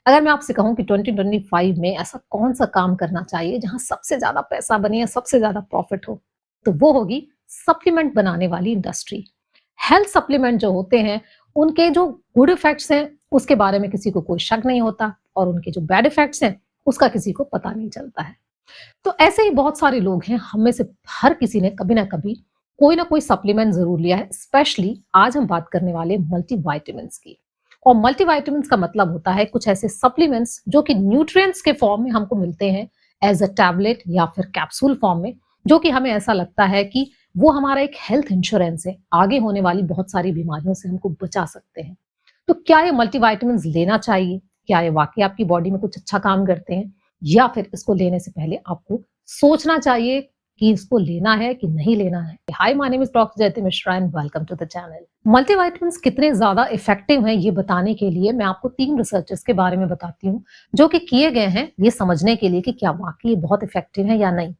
अगर मैं आपसे कहूँ कि 2025 में ऐसा कौन-सा काम करना चाहिए जहाँ सबसे ज़्यादा पैसा बने या सबसे ज़्यादा प्रॉफ़िट हो, तो वो होगी सप्लीमेंट बनाने वाली इंडस्ट्री। हेल्थ सप्लीमेंट जो होते हैं, उनके जो गुड इफ़ेक्ट्स हैं, उसके बारे में किसी को कोई शक नहीं होता और उनके जो बैड इफ़ेक्ट्स हैं, उसका किसी को पता नहीं चलता है। तो ऐसे ही बहुत सारे लोग हैं, हम में से हर किसी ने कभी ना कभी कोई ना कोई सप्लीमेंट ज़रूर लिया है। स्पेशली आज हम बात करने वाले मल्टीविटामिन्स की। और मल्टीविटामिन्स का मतलब होता है कुछ ऐसे सप्लीमेंट्स जो कि न्यूट्रिएंट्स के फॉर्म में हमको मिलते हैं एज़ अ टैबलेट या फिर कैप्सूल फॉर्म में, जो कि हमें ऐसा लगता है कि वो हमारा एक हेल्थ इंश्योरेंस है। आगे होने वाली बहुत सारी बीमारियों से हमको बचा सकते हैं। तो क्या ये मल्टीविटामिन्स लेना चाहिए? क्या ये वाक़ई आपकी बॉडी में कुछ अच्छा काम करते हैं? या फिर इसको लेने से पहले आपको सोचना चाहिए कि इसको लेना है कि नहीं लेना है? Hi, my name is doctor Jayati Mishra and welcome to the channel. Multivitamins कितने ज़्यादा इफ़ेक्टिव हैं ये बताने के लिए मैं आपको 3 रिसर्चेस के बारे में बताती हूँ, जो कि किए गए हैं ये समझने के लिए कि क्या वाक़ई ये बहुत इफ़ेक्टिव हैं या नहीं।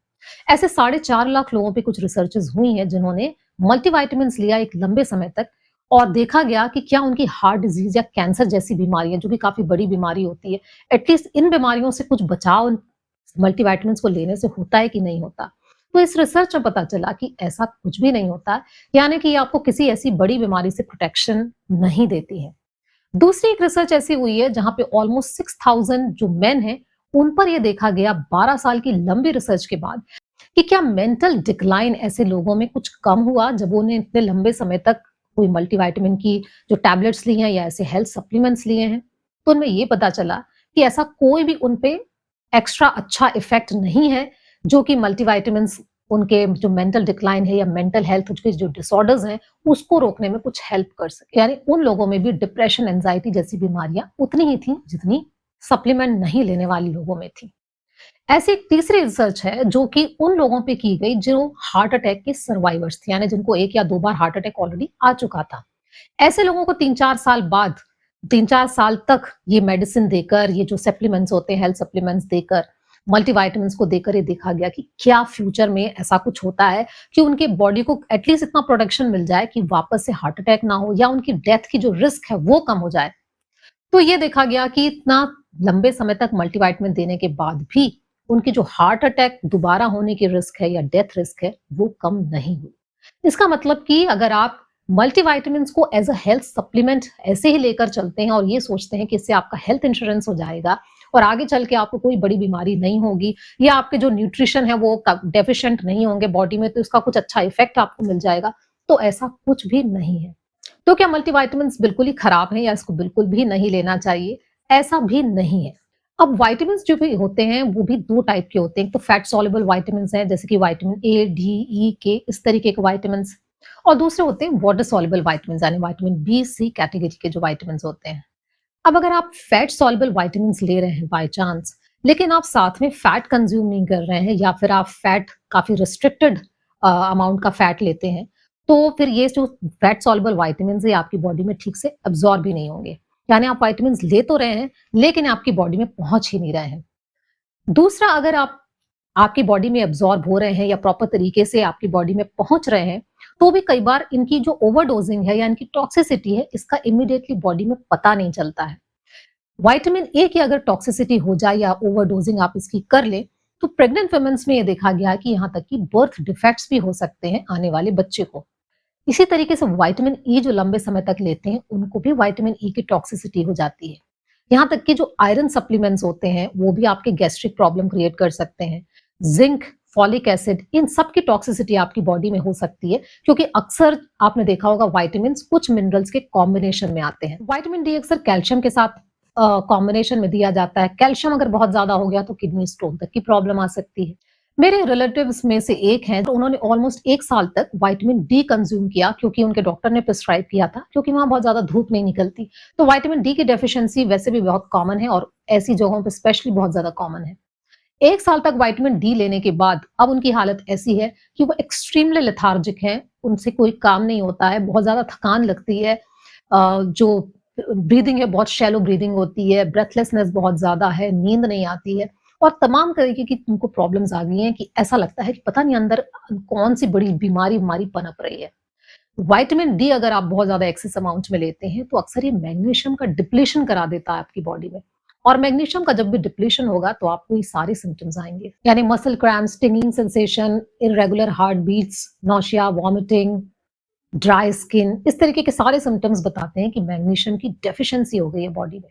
ऐसे 4.5 लाख लोगों पे कुछ रिसर्चेस हुई हैं जिन्होंने मल्टीविटामिन्स लिया एक लंबे समय तक और देखा गया कि क्या उनकी हार्ट डिजीज़ या कैंसर जैसी बीमारियाँ, जो कि काफ़ी बड़ी बीमारी होती है, एटलीस्ट इन बीमारियों से कुछ बचाव मल्टीविटामिन्स को लेने से होता है कि नहीं होता। तो इस रिसर्च में पता चला कि ऐसा कुछ भी नहीं होता, यानी कि ये आपको किसी ऐसी बड़ी बीमारी से प्रोटेक्शन नहीं देती है। दूसरी एक रिसर्च ऐसी हुई है जहाँ पे ऑलमोस्ट 6000 जो मेन हैं, उन पर ये देखा गया 12 साल की लंबी रिसर्च के बाद कि क्या मेंटल डिक्लाइन ऐसे लोगों में कुछ कम हुआ जब उन्हें इतने लंबे समय तक कोई मल्टीविटामिन की जो टैबलेट्स ली हैं या ऐसे हेल्थ सप्लीमेंट्स लिए हैं। तो उनमें ये पता चला कि ऐसा कोई भी उन पे एक्स्ट्रा अच्छा इफेक्ट नहीं है, जो कि मल्टीविटामिन्स उनके जो मेंटल डिक्लाइन है या मेंटल हेल्थ के जो डिसऑर्डर्स हैं, उसको रोकने में कुछ हेल्प कर सके। यानी उन लोगों में भी डिप्रेशन, एंजाइटी जैसी बीमारियां उतनी ही थी जितनी सप्लीमेंट नहीं लेने वाले लोगों में थी। ऐसी एक तीसरी रिसर्च है जो कि उन लोगों पे की गई जो हार्ट अटैक के सर्वाइवर्स थे, यानी जिनको 1 या 2 बार हार्ट अटैक ऑलरेडी आ चुका था। ऐसे लोगों को 3-4 साल बाद 3-4 साल तक ये मेडिसिन देकर, ये जो सप्लीमेंट्स होते हैं, हेल्थ सप्लीमेंट्स देकर, मल्टीविटामिन्स को देकर ये देखा गया कि क्या फ्यूचर में ऐसा कुछ होता है कि उनके बॉडी को एटलीस्ट इतना प्रोटेक्शन मिल जाए कि वापस से हार्ट अटैक ना हो या उनकी डेथ की जो रिस्क है वो कम हो जाए। तो ये देखा गया कि इतना लंबे समय तक मल्टीविटामिन देने के बाद भी उनकी जो हार्ट अटैक दोबारा होने की रिस्क है या डेथ रिस्क है, वो कम नहीं हुई। इसका मतलब कि अगर आप मल्टीविटामिन्स को एज़ अ हेल्थ सप्लीमेंट ऐसे ही लेकर चलते हैं और ये सोचते हैं कि इससे आपका हेल्थ इंश्योरेंस हो जाएगा और आगे चल के आपको कोई बड़ी बीमारी नहीं होगी या आपके जो न्यूट्रिशन है वो डेफिशिएंट नहीं होंगे बॉडी में, तो इसका कुछ अच्छा इफेक्ट आपको मिल जाएगा, तो ऐसा कुछ भी नहीं है। तो क्या मल्टीविटामिन्स बिल्कुल ही खराब हैं या इसको बिल्कुल भी नहीं लेना चाहिए? ऐसा भी नहीं है। अब विटामिन्स जो भी होते हैं वो भी 2 टाइप के होते हैं। एक तो फैट सॉल्युबल विटामिन्स हैं जैसे कि विटामिन ए, डी, ई, के, इस तरीके के विटामिन्स, और दूसरे होते हैं वाटर सॉल्युबल विटामिन्स यानी विटामिन बी, सी कैटेगरी के जो विटामिन्स होते हैं। अब अगर आप फैट सॉल्युबल विटामिन्स ले रहे हैं बाय चांस, लेकिन आप साथ में फैट कंज्यूम नहीं कर रहे हैं या फिर आप फैट काफ़ी रिस्ट्रिक्टेड अमाउंट का फैट लेते हैं, तो फिर ये जो फैट सॉल्युबल विटामिन्स है आपकी बॉडी में ठीक से अब्ज़ॉर्ब भी नहीं होंगे। यानी आप विटामिन्स ले तो रहे हैं, लेकिन आपकी बॉडी में पहुँच ही नहीं रहे हैं। दूसरा, अगर आप आपकी बॉडी में अब्ज़ॉर्ब हो रहे हैं या प्रॉपर तरीके से आपकी बॉडी में पहुँच रहे हैं, तो भी कई बार इनकी जो ओवरडोज़िंग है या इनकी टॉक्सिसिटी है, इसका इमीडिएटली बॉडी में पता नहीं चलता है। विटामिन ए की अगर टॉक्सिसिटी हो जाए या ओवरडोजिंग आप इसकी कर लें, तो प्रेग्नेंट वुमेन्स में ये देखा गया है कि यहाँ तक कि बर्थ डिफेक्ट्स भी हो सकते हैं आने वाले बच्चे को। इसी तरीके से विटामिन ई जो लंबे समय तक लेते हैं, उनको भी विटामिन ई की टॉक्सिसिटी हो जाती है। यहाँ तक कि जो आयरन सप्लीमेंट्स होते हैं, वो भी आपके गैस्ट्रिक प्रॉब्लम क्रिएट कर सकते हैं। जिंक, फॉलिक एसिड, इन सब की टॉक्सिसिटी आपकी बॉडी में हो सकती है, क्योंकि अक्सर आपने देखा होगा विटामिन्स कुछ मिनरल्स के कॉम्बिनेशन में आते हैं। विटामिन डी अक्सर कैल्शियम के साथ कॉम्बिनेशन में दिया जाता है। कैल्शियम अगर बहुत ज़्यादा हो गया तो किडनी स्टोन तक की प्रॉब्लम आ सकती है। मेरे रिलेटिव्स में से एक हैं, तो उन्होंने ऑलमोस्ट 1 साल तक विटामिन डी कंज़्यूम किया क्योंकि उनके डॉक्टर ने प्रिस्क्राइब किया था, क्योंकि वहाँ बहुत ज़्यादा धूप नहीं निकलती। तो विटामिन डी की डेफिशिएंसी वैसे भी बहुत कॉमन है और ऐसी जगहों पे स्पेशली बहुत ज़्यादा कॉमन है। 1 साल तक विटामिन डी लेने के बाद अब उनकी हालत ऐसी है कि वो एक्सट्रीमली लेथार्जिक हैं, उनसे कोई काम नहीं होता है, बहुत ज़्यादा थकान लगती है। जो ब्रीदिंग है बहुत शैलो ब्रीदिंग होती है, ब्रेथलेसनेस बहुत ज़्यादा है, नींद नहीं आती है और तमाम तरीके की उनको प्रॉब्लम्स आ गई हैं कि ऐसा लगता है कि पता नहीं अंदर कौन-सी बड़ी बीमारी हमारी पनप रही है। विटामिन डी अगर आप बहुत ज़्यादा एक्सेस अमाउंट में लेते हैं, तो अक्सर ये मैग्नीशियम का डिप्लीशन करा देता है आपकी बॉडी में और मैग्नीशियम का जब भी डिप्लीशन होगा तो आपको ये सारे सिम्पटम्स आएंगे, यानी muscle cramp, stinging sensation, irregular heart beats, nausea, vomiting, dry skin, इस तरीके के सारे सिम्पटम्स बताते हैं कि मैग्नीशियम की डेफिशिएंसी हो गई है बॉडी में।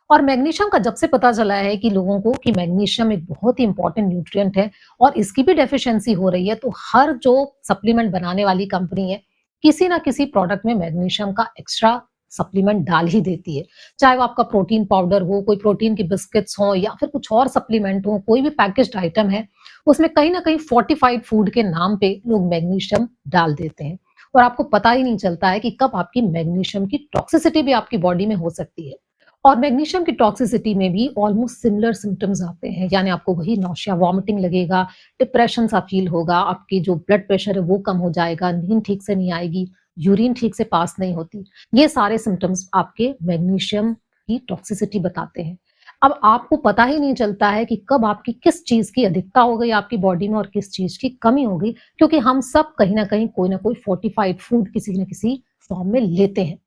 और मैग्नीशियम का जब से पता चला है कि लोगों को कि मैग्नीशियम एक बहुत ही इंपॉर्टेंट न्यूट्रिएंट है और इसकी भी डेफिशिएंसी हो रही है, तो हर जो सप्लीमेंट बनाने वाली कंपनी है, किसी ना किसी प्रोडक्ट में मैग्नीशियम का एक्स्ट्रा सप्लीमेंट डाल ही देती है। चाहे वो आपका प्रोटीन पाउडर हो, कोई प्रोटीन की बिस्किट्स हो या फिर कुछ और सप्लीमेंट हो, कोई भी पैकेज्ड आइटम है, उसमें कहीं न कहीं फोर्टिफाइड फूड के नाम पे लोग मैग्नीशियम डाल देते हैं और आपको पता ही नहीं चलता है कि कब आपकी मैग्नीशियम की टॉक्सिसिटी भी आपकी बॉडी में हो सकती है। और मैग्नीशियम की टॉक्सिसिटी में भी ऑलमोस्ट सिमिलर सिम्पटम्स आते हैं, यानी आपको वही नौशिया, वॉमिटिंग लगेगा, डिप्रेशन सा फील होगा, आपकी जो ब्लड प्रेशर है वो कम हो जाएगा, नींद ठीक से नहीं आएगी, यूरिन ठीक से पास नहीं होती। ये सारे सिम्पटम्स आपके मैग्नीशियम की टॉक्सिसिटी बताते हैं। अब आपको पता ही नहीं चलता है कि कब आपकी किस चीज़ की अधिकता हो गई आपकी बॉडी में और किस चीज़ की कमी हो गई, क्योंकि हम सब कहीं न कहीं कोई न कोई फोर्टिफाइड फूड किसी न किसी फॉर्म में लेते हैं।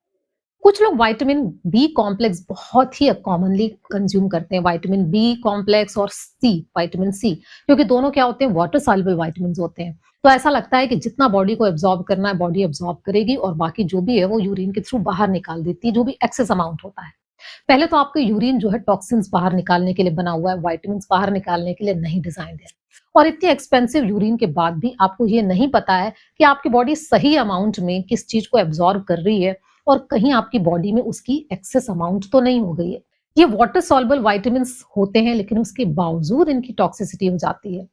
कुछ लोग विटामिन बी कॉम्प्लेक्स बहुत ही कॉमनली कंज्यूम करते हैं, विटामिन बी कॉम्प्लेक्स और सी, विटामिन सी, क्योंकि दोनों क्या होते हैं, वाटर सॉल्युबल विटामिन्स होते हैं। तो ऐसा लगता है कि जितना बॉडी को एब्जॉर्ब करना है बॉडी एब्जॉर्ब करेगी और बाकी जो भी है वो यूरिन के थ्रू बाहर निकाल देती है, जो भी एक्सेस अमाउंट होता है। पहले तो आपका यूरिन जो है टॉक्सिन्स बाहर निकालने के लिए बना हुआ है, विटामिन्स बाहर निकालने के लिए नहीं डिजाइंड है। और इतनी एक्सपेंसिव यूरिन के बाद भी आपको ये नहीं पता है कि आपकी बॉडी सही अमाउंट में किस चीज को एब्जॉर्ब कर रही है और कहीं आपकी बॉडी में उसकी एक्सेस अमाउंट तो नहीं हो गई है। ये वाटर सॉल्युबल विटामिन्स होते हैं लेकिन उसके बावजूद इनकी टॉक्सिसिटी हो जाती है।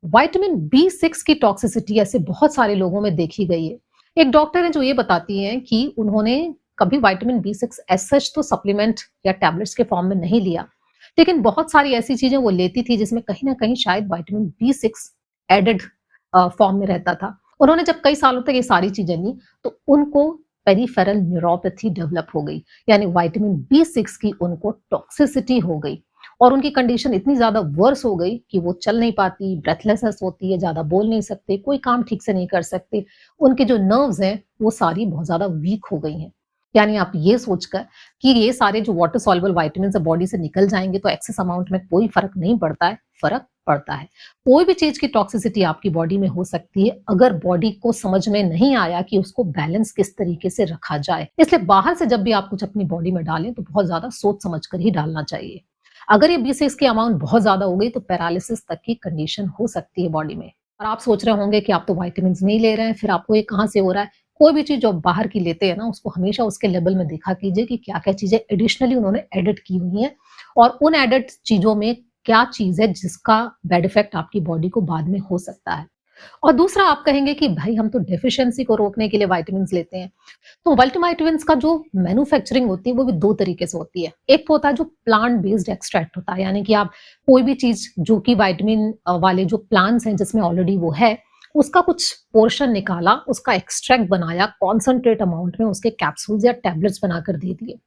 विटामिन बी 6 की टॉक्सिसिटी ऐसे बहुत सारे लोगों में देखी गई है। एक डॉक्टर है जो ये बताती हैं कि उन्होंने कभी विटामिन बी 6 एज सच तो सप्लीमेंट या टैबलेट्स के फॉर्म में नहीं लिया, लेकिन बहुत सारी ऐसी चीजें वो लेती थी जिसमें कहीं ना कहीं शायद विटामिन बी 6 एडेड फॉर्म में रहता था। उन्होंने जब कई सालों तक ये सारी चीजें ली तो उनको पेरिफेरल न्यूरोपैथी डेवलप हो गई, यानी विटामिन बी 6 की उनको टॉक्सिसिटी हो गई और उनकी कंडीशन इतनी ज्यादा वर्स हो गई कि वो चल नहीं पाती, ब्रेथलेसनेस होती है, ज्यादा बोल नहीं सकते, कोई काम ठीक से नहीं कर सकते। उनके जो नर्व्स हैं वो सारी बहुत ज्यादा वीक हो गई हैं। यानी आप ये सोचकर कि ये सारे जो वाटर सॉल्युबल विटामिन्स बॉडी से निकल जाएंगे तो एक्सेस अमाउंट में कोई फर्क नहीं पड़ता है, फर्क पड़ता है। कोई भी चीज की टॉक्सिसिटी आपकी बॉडी में हो सकती है अगर बॉडी को समझ में नहीं आया कि उसको बैलेंस किस तरीके से रखा जाए। इसलिए बाहर से जब भी आप कुछ अपनी बॉडी में डालें तो बहुत ज्यादा सोच समझ कर ही डालना चाहिए। अगर ये बी 6 की अमाउंट बहुत ज्यादा हो गई तो पैरालिसिस तक की कंडीशन हो सकती है बॉडी में। और आप सोच रहे होंगे कि आप तो विटामिन नहीं ले रहे हैं, फिर आपको ये कहाँ से हो रहा है। कोई भी चीज जो आप बाहर की लेते हैं ना उसको हमेशा उसके लेवल में देखा कीजिए कि क्या क्या चीजें एडिशनली उन्होंने एडिट की हुई हैं और उन एडिट चीजों में क्या चीज है जिसका बैड इफेक्ट आपकी बॉडी को बाद में हो सकता है। और दूसरा आप कहेंगे कि भाई हम तो डेफिशिएंसी को रोकने के लिए विटामिन लेते हैं। तो मल्टीविटामिन्स का जो मैन्युफैक्चरिंग होती है वो भी 2 तरीके से होती है। एक तो होता है जो प्लांट बेस्ड एक्सट्रैक्ट होता है, यानी कि आप कोई भी चीज़ जो कि विटामिन वाले जो प्लांट्स हैं जिसमें ऑलरेडी वो है, उसका कुछ पोर्शन निकाला, उसका एक्सट्रैक्ट बनाया, कॉन्संट्रेट अमाउंट में उसके कैप्सूल्स या टैबलेट्स बनाकर दे दिए।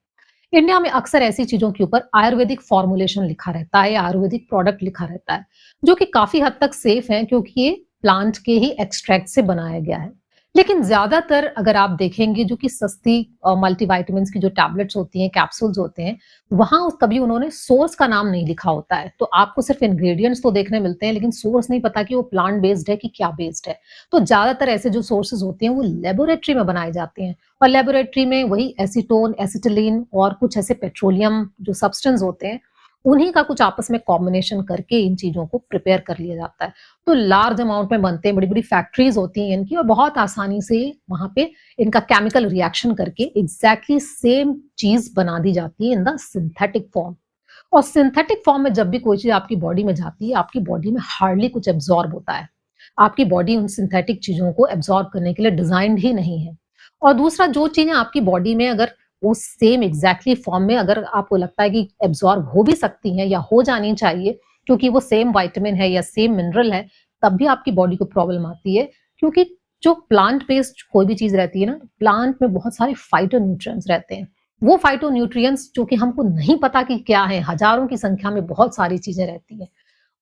इंडिया में अक्सर ऐसी चीज़ों के ऊपर आयुर्वेदिक फॉर्मुलेशन लिखा रहता है या आयुर्वेदिक प्रोडक्ट लिखा रहता है, जो कि काफ़ी हद तक सेफ है क्योंकि ये प्लांट के ही एक्सट्रैक्ट से बनाया गया है। लेकिन ज़्यादातर अगर आप देखेंगे जो कि सस्ती मल्टीविटामिन्स की जो टैबलेट्स होती हैं, कैप्सूल्स होते हैं, वहाँ कभी उन्होंने सोर्स का नाम नहीं लिखा होता है। तो आपको सिर्फ इंग्रेडिएंट्स तो देखने मिलते हैं लेकिन सोर्स नहीं पता कि वो प्लांट बेस्ड है कि क्या बेस्ड है। तो ज़्यादातर ऐसे जो सोर्सेज़ होते हैं वो लेबोरेटरी में बनाए जाते हैं और लेबोरेटरी में वही एसीटोन, एसिटिलीन और कुछ ऐसे पेट्रोलियम जो सब्सटेंस होते हैं, उन्हीं का कुछ आपस में कॉम्बिनेशन करके इन चीज़ों को प्रिपेयर कर लिया जाता है। तो लार्ज अमाउंट में बनते हैं, बड़ी-बड़ी फैक्ट्रीज़ होती हैं इनकी और बहुत आसानी से वहाँ पे इनका केमिकल रिएक्शन करके एग्ज़ैक्टली सेम चीज़ बना दी जाती है इन द सिंथेटिक फॉर्म। और सिंथेटिक फॉर्म में जब भी कोई चीज़ आपकी बॉडी में जाती है, आपकी बॉडी में हार्डली कुछ एब्ज़ॉर्ब होता है। आपकी बॉडी उन सिंथेटिक चीज़ों को एब्ज़ॉर्ब करने के लिए डिज़ाइन्ड ही नहीं है। और दूसरा जो चीज़ें आपकी बॉडी में अगर वो सेम एग्ज़ैक्टली फॉर्म में अगर आपको लगता है कि एब्ज़ॉर्ब हो भी सकती हैं या हो जानी चाहिए क्योंकि वो सेम विटामिन है या सेम मिनरल है, तब भी आपकी बॉडी को प्रॉब्लम आती है क्योंकि जो प्लांट बेस्ड कोई भी चीज़ रहती है ना, प्लांट में बहुत सारे फाइटोन्यूट्रिएंट्स रहते हैं। वो फाइटोन्यूट्रिएंट्स जो कि हमको नहीं पता कि क्या है, हज़ारों की संख्या में बहुत सारी चीज़ें रहती हैं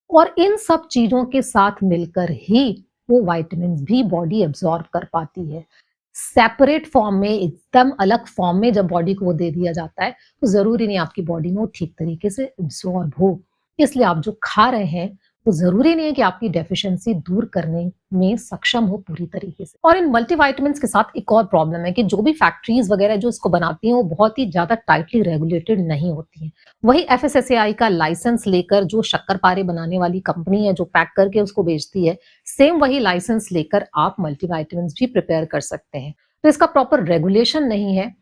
और इन सब चीज़ों के साथ मिलकर ही वो विटामिन्स भी बॉडी एब्ज़ॉर्ब कर पाती है। सेपरेट फॉर्म में, एकदम अलग फॉर्म में जब बॉडी को वो दे दिया जाता है, तो ज़रूरी नहीं आपकी बॉडी में वो ठीक तरीके से एब्ज़ॉर्ब हो। इसलिए आप जो खा रहे हैं, वो ज़रूरी नहीं है कि आपकी डेफ़िशिएंसी दूर करने में सक्षम हो पूरी तरीके से। और इन मल्टीविटामिन्स के साथ एक और प्रॉब्लम है कि जो भी फैक्ट्रीज़ वग़ैरह जो इसको बनाती हैं, वो बहुत ही ज़्यादा टाइटली रेगुलेटेड नहीं होती हैं। वही एफएसएसएआई का लाइसेंस लेकर जो शक्कर-पारे बनाने वाली कंपनी है, जो पैक करके उसको बेचती है, सेम वही लाइसेंस लेकर आप मल्टीविटामिन्स भी प्रिपेयर कर सकते हैं। तो इसका प्रॉपर रेगुलेशन नहीं है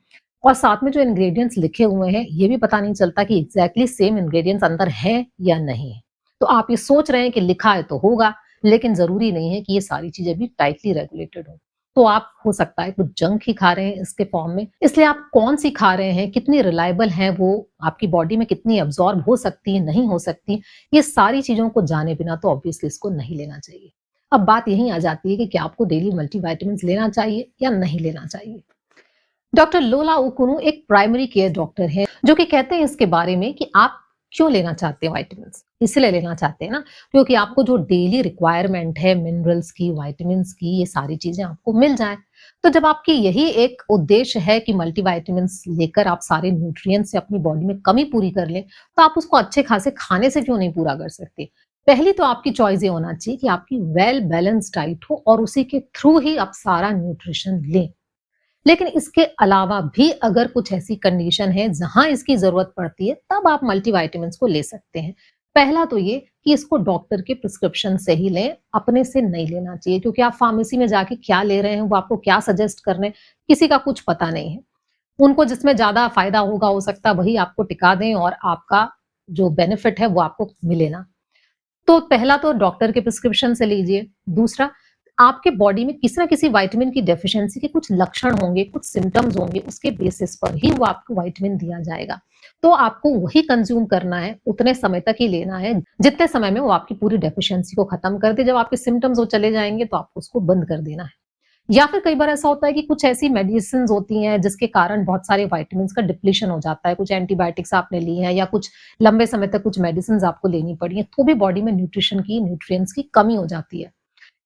और साथ में जो इंग्रेडिएंट्स लिखे हुए हैं, ये भी पता नहीं चलता कि एग्ज़ैक्टली सेम इंग्रेडिएंट्स अंदर हैं या नहीं है। तो आप ये सोच रहे हैं कि लिखा है तो होगा, लेकिन ज़रूरी नहीं है कि ये सारी चीज़ें भी टाइटली रेगुलेटेड हों। तो आप हो सकता है कुछ जंक ही खा रहे हैं इसके फॉर्म में, इसलिए आप कौन-सी खा रहे हैं, कितनी रिलायबल हैं वो, आपकी बॉडी में कितनी अब्ज़ॉर्ब हो सकती है, नहीं हो सकती, ये सारी चीज़ों को जाने बिना तो ऑब्वियसली इसको नहीं लेना चाहिए। अब बात यहीं आ जाती है कि क्या आपको डेली मल्टीविटामिन्स लेना चाहिए या नहीं लेना चाहिए? डॉक्टर लोला ओकुनो एक प्राइमरी केयर डॉक्टर हैं, जो कि कहते हैं इसके बारे में कि आप क्यों लेना चाहते हैं विटामिन्स? इसलिए लेना चाहते हैं ना, क्योंकि आपको जो डेली रिक्वायरमेंट है मिनरल्स की, विटामिन्स की, ये सारी चीज़ें आपको मिल जाएँ। तो जब आपकी यही एक उद्देश्य है कि मल्टीविटामिन्स लेकर आप सारे न्यूट्रिएंट्स से अपनी बॉडी में कमी पूरी कर लें, तो आप उसको अच्छे खासे खाने से क्यों नहीं पूरा कर सकते? पहली तो आपकी चॉइस ये होना चाहिए कि आपकी वेल बैलेंस्ड डाइट हो और उसी के थ्रू ही आप सारा न्यूट्रिशन लें। लेकिन इसके अलावा भी अगर कुछ ऐसी कंडीशन है जहां इसकी जरूरत पड़ती है, तब आप मल्टीविटामिन्स को ले सकते हैं। पहला तो ये कि इसको डॉक्टर के प्रिस्क्रिप्शन से ही लें, अपने से नहीं लेना चाहिए, क्योंकि आप फार्मेसी में जाके क्या ले रहे हैं, वो आपको क्या सजेस्ट कर रहे हैं, किसी का कुछ पता नहीं है। उनको जिसमें ज्यादा फायदा होगा, हो सकता है वही आपको टिका दें और आपका जो बेनिफिट है वो आपको मिले ना। तो पहला तो डॉक्टर के प्रिस्क्रिप्शन से लीजिए। दूसरा, आपके बॉडी में किसी न किसी विटामिन की डेफिशिएंसी के कुछ लक्षण होंगे, कुछ सिम्पटम्स होंगे, उसके बेसिस पर ही वो आपको विटामिन दिया जाएगा। तो आपको वही कंज़्यूम करना है, उतने समय तक ही लेना है, जितने समय में वो आपकी पूरी डेफिशिएंसी को खत्म कर दे। जब आपके सिम्पटम्स वो चले जाएँगे, तो आपको उसको बंद कर देना है। या फिर कई बार ऐसा होता है कि कुछ ऐसी मेडिसिन्स होती हैं जिसके कारण बहुत सारे विटामिन्स का डिप्लीशन हो जाता है। कुछ एंटीबायोटिक्स आपने ली हैं या कुछ लंबे समय तक कुछ मेडिसिन्स आपको लेनी पड़ी हैं, तो भी बॉडी में न्यूट्रिएंट्स की कमी हो जाती है।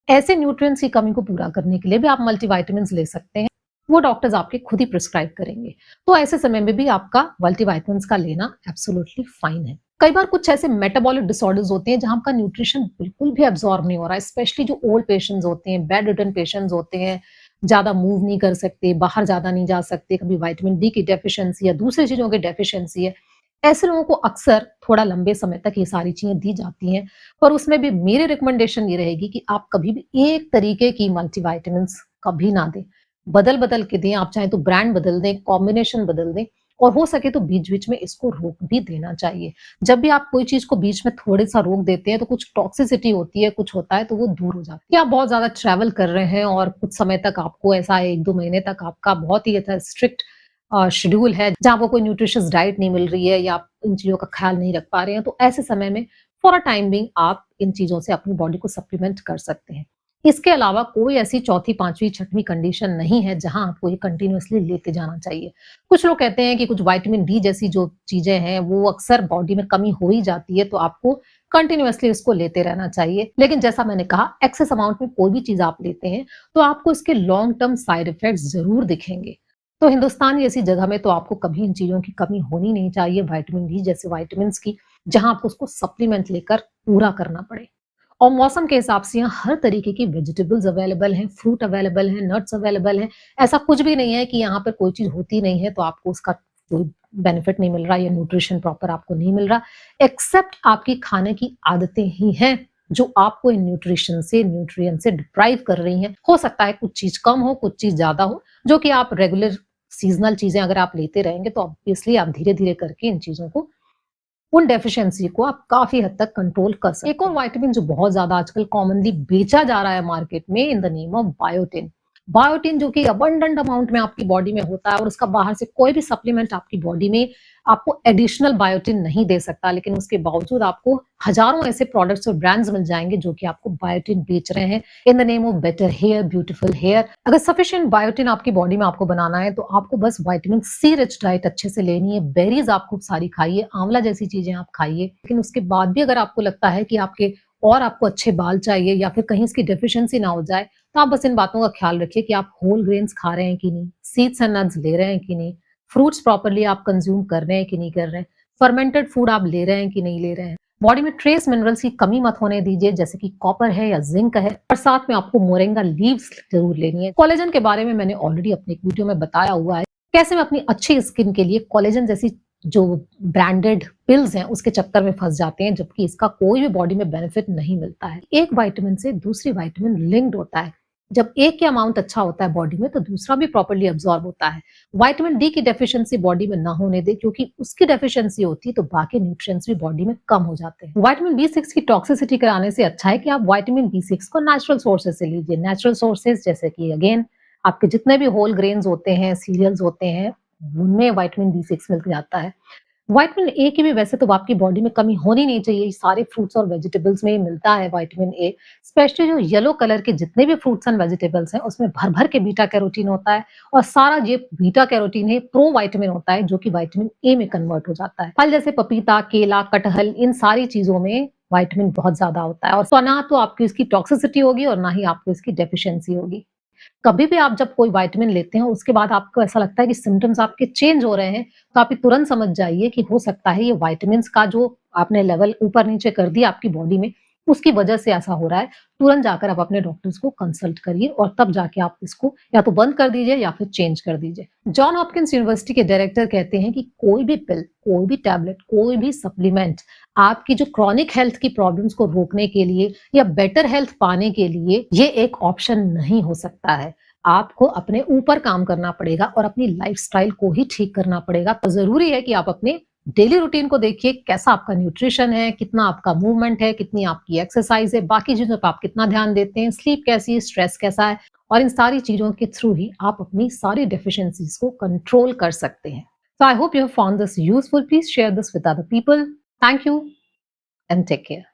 ऐसे न्यूट्रिएंट्स की कमी को पूरा करने के लिए भी आप मल्टीविटामिन्स ले सकते हैं। वो डॉक्टर्स आपके खुद ही प्रिस्क्राइब करेंगे। तो ऐसे समय में भी आपका मल्टीविटामिन्स का लेना एब्सोल्युटली फाइन है। कई बार कुछ ऐसे मेटाबॉलिक डिसऑर्डर्स होते हैं जहां आपका न्यूट्रिशन बिल्कुल भी एब्जॉर्ब नहीं हो रहा है, स्पेशली जो ओल्ड पेशेंट्स होते हैं, बेड रिडन पेशेंट्स होते हैं, ज्यादा मूव नहीं कर सकते, बाहर ज्यादा नहीं जा सकते, कभी विटामिन डी की डेफिशिएंसी या दूसरी चीजों की डेफिशिएंसी है। ऐसे लोगों को अक्सर थोड़ा लंबे समय तक ये सारी चीजें दी जाती हैं, पर उसमें भी मेरी रिकमेंडेशन ये रहेगी कि आप कभी भी एक तरीके की मल्टीविटामिन्स कभी ना दें। बदल-बदल के दें, आप चाहें तो ब्रांड बदल दें, कॉम्बिनेशन बदल दें और हो सके तो बीच-बीच में इसको रोक भी देना चाहिए। जब भी आप कोई चीज़ को बीच में थोड़ा-सा रोक देते हैं, तो कुछ टॉक्सिसिटी होती है, कुछ होता है, तो वो दूर हो जाती है। या आप बहुत ज़्यादा ट्रैवल कर रहे हैं और कुछ समय तक आपको ऐसा 1-2 महीने तक आपका बहुत ही ऐसा स्ट्रिक्ट शेड्यूल है, जहाँ आपको कोई न्यूट्रिशियस डाइट नहीं मिल रही है या आप इन चीज़ों का ख़्याल नहीं रख पा रहे हैं, तो ऐसे समय में फॉर अ टाइम बीइंग आप इन चीज़ों से अपनी बॉडी को सप्लीमेंट कर सकते हैं। इसके अलावा कोई ऐसी चौथी, 5वीं, 6वीं कंडीशन नहीं है जहाँ आपको ये कंटीन्यूअसली लेते जाना चाहिए। कुछ लोग कहते हैं कि कुछ विटामिन डी जैसी जो चीज़ें हैं, वो अक्सर बॉडी में कमी हो ही जाती है, तो आपको कंटीन्यूअसली इसको लेते रहना चाहिए। लेकिन जैसा मैंने कहा, एक्सेस अमाउंट में कोई भी चीज़ आप लेते हैं, तो आपको इसके लॉन्ग टर्म साइड इफेक्ट्स ज़रूर दिखेंगे। तो हिंदुस्तान जैसी जगह में तो आपको कभी इन चीज़ों की कमी होनी नहीं चाहिए, विटामिन डी जैसे विटामिन्स की, जहाँ आपको उसको सप्लीमेंट लेकर पूरा करना पड़े। और मौसम के हिसाब से यहाँ हर तरीके की वेजिटेबल्स अवेलेबल हैं, फ्रूट अवेलेबल हैं, नट्स अवेलेबल हैं। ऐसा कुछ भी नहीं है कि यहाँ पर कोई चीज़ होती नहीं है, तो आपको उसका कोई बेनिफिट नहीं मिल रहा या न्यूट्रिशन प्रॉपर आपको नहीं मिल रहा, एक्सेप्ट आपकी खाने की आदतें ही हैं, जो आपको इन न्यूट्रिशन से, न्यूट्रिएंट से डिप्राइव कर रही हैं। हो सकता है कुछ चीज़ कम हो, कुछ चीज़ ज़्यादा हो, जो कि आप रेगुलर सीज़नल चीज़ें अगर आप लेते रहेंगे, तो ऑब्वियसली आप धीरे-धीरे करके इन चीज़ों को, उन डेफिशिएंसी को आप काफ़ी हद तक कंट्रोल कर सकते हैं। एक और विटामिन जो बहुत ज़्यादा आजकल कॉमनली बेचा जा रहा है मार्केट में इन the name of biotin. Biotin जो कि अबंडेंट अमाउंट में आपकी बॉडी में होता है और उसका बाहर से कोई भी सप्लीमेंट आपकी बॉडी में आपको एडिशनल बायोटिन नहीं दे सकता, लेकिन उसके बावजूद आपको हज़ारों ऐसे प्रोडक्ट्स और ब्रांड्स मिल जाएँगे जो कि आपको बायोटिन बेच रहे हैं in the name of better hair, beautiful hair. अगर सफिशिएंट बायोटिन आपकी बॉडी में आपको बनाना है, तो आपको बस विटामिन सी रिच डाइट अच्छे से लेनी है, बेरीज़ आप खूब सारी खाइए, आंवला जैसी चीज़ें आप खाइए। लेकिन उसके बाद भी अगर आपको लगता है कि आपके और आपको अच्छे बाल चाहिए या फिर कहीं इसकी डेफिशिएंसी ना हो जाए, तो आप बस इन बातों का ख्याल रखिए कि आप होल ग्रेन्स खा रहे हैं कि नहीं, सीड्स एंड नट्स ले रहे हैं कि नहीं, फ्रूट्स प्रॉपर्ली आप कंज़्यूम कर रहे हैं कि नहीं कर रहे हैं, फर्मेंटेड फूड आप ले रहे हैं कि नहीं ले रहे हैं। बॉडी में ट्रेस मिनरल्स की कमी मत होने दीजिए, जैसे कि कॉपर है या ज़िंक है, और साथ में आपको मोरिंगा लीव्स ज़रूर लेनी है। कोलेजन के बारे में मैंने ऑलरेडी अपनी एक वीडियो में बताया हुआ है, कैसे मैं अपनी अच्छी स्किन के लिए कोलेजन जैसी जो ब्रांडेड पिल्स हैं उसके चक्कर में फँस जाते हैं, जबकि इसका कोई भी बॉडी में बेनिफिट नहीं मिलता है। एक विटामिन से दूसरी विटामिन लिंक्ड होता है। जब एक का अमाउंट अच्छा होता है बॉडी में, तो दूसरा भी प्रॉपर्ली अब्सॉर्ब होता है। विटामिन डी की डेफिशिएंसी बॉडी में ना होने दें, क्योंकि उसकी डेफिशिएंसी होती है तो बाकी न्यूट्रिएंट्स भी बॉडी में कम हो जाते हैं। विटामिन बी6 की टॉक्सिसिटी कराने से अच्छा है कि आप विटामिन बी6 को नेचुरल सोर्सेज से लीजिए। नेचुरल सोर्सेज जैसे कि अगेन आपके जितने भी होल ग्रेन्स होते हैं, सीरियल्स होते हैं, उनमें विटामिन बी6 मिल जाता है। विटामिन ए की भी वैसे तो आपकी बॉडी में कमी होनी नहीं चाहिए, सारे फ्रूट्स और वेजिटेबल्स में ही मिलता है विटामिन ए। स्पेशली जो येलो कलर के जितने भी फ्रूट्स एंड वेजिटेबल्स हैं, उसमें भर-भर के बीटा कैरोटीन होता है, और सारा ये बीटा कैरोटीन है प्रो विटामिन होता है, जो कि विटामिन ए में कन्वर्ट हो जाता है। फल जैसे पपीता, केला, कटहल, इन सारी चीज़ों में विटामिन बहुत ज़्यादा होता है, और तो ना तो आपकी इसकी टॉक्सिसिटी होगी और ना ही आपको इसकी डेफिशिएंसी होगी। कभी भी आप जब कोई विटामिन लेते हैं, उसके बाद आपको ऐसा लगता है कि सिम्पटम्स आपके चेंज हो रहे हैं, तो आप ये तुरंत समझ जाइए कि हो सकता है ये विटामिन्स का जो आपने लेवल ऊपर-नीचे कर दिया आपकी बॉडी में, उसकी वजह से ऐसा हो रहा है। तुरंत जाकर आप अपने डॉक्टर्स को कंसल्ट करिए, और तब जाके आप इसको या तो बंद कर दीजिए या फिर चेंज कर दीजिए। जॉन हॉपकिंस यूनिवर्सिटी के डायरेक्टर कहते हैं कि कोई भी पिल, कोई भी टैबलेट, कोई भी सप्लीमेंट आपकी जो क्रॉनिक हेल्थ की प्रॉब्लम्स को रोकने के लिए या बेटर हेल्थ पाने के लिए ये एक ऑप्शन नहीं हो सकता है। आपको अपने ऊपर काम करना पड़ेगा और अपनी लाइफस्टाइल को ही ठीक करना पड़ेगा। तो ज़रूरी है कि आप अपने डेली रूटीन को देखिए, कैसा आपका न्यूट्रिशन है, कितना आपका मूवमेंट है, कितनी आपकी एक्सरसाइज है, बाकी चीज़ों पे आप कितना ध्यान देते हैं, स्लीप कैसी है, स्ट्रेस कैसा है, और इन सारी चीज़ों के थ्रू ही आप अपनी सारी डेफिशिएंसीज़ को कंट्रोल कर सकते हैं। So I hope you have found this useful. Please share this with other people. Thank you and take care.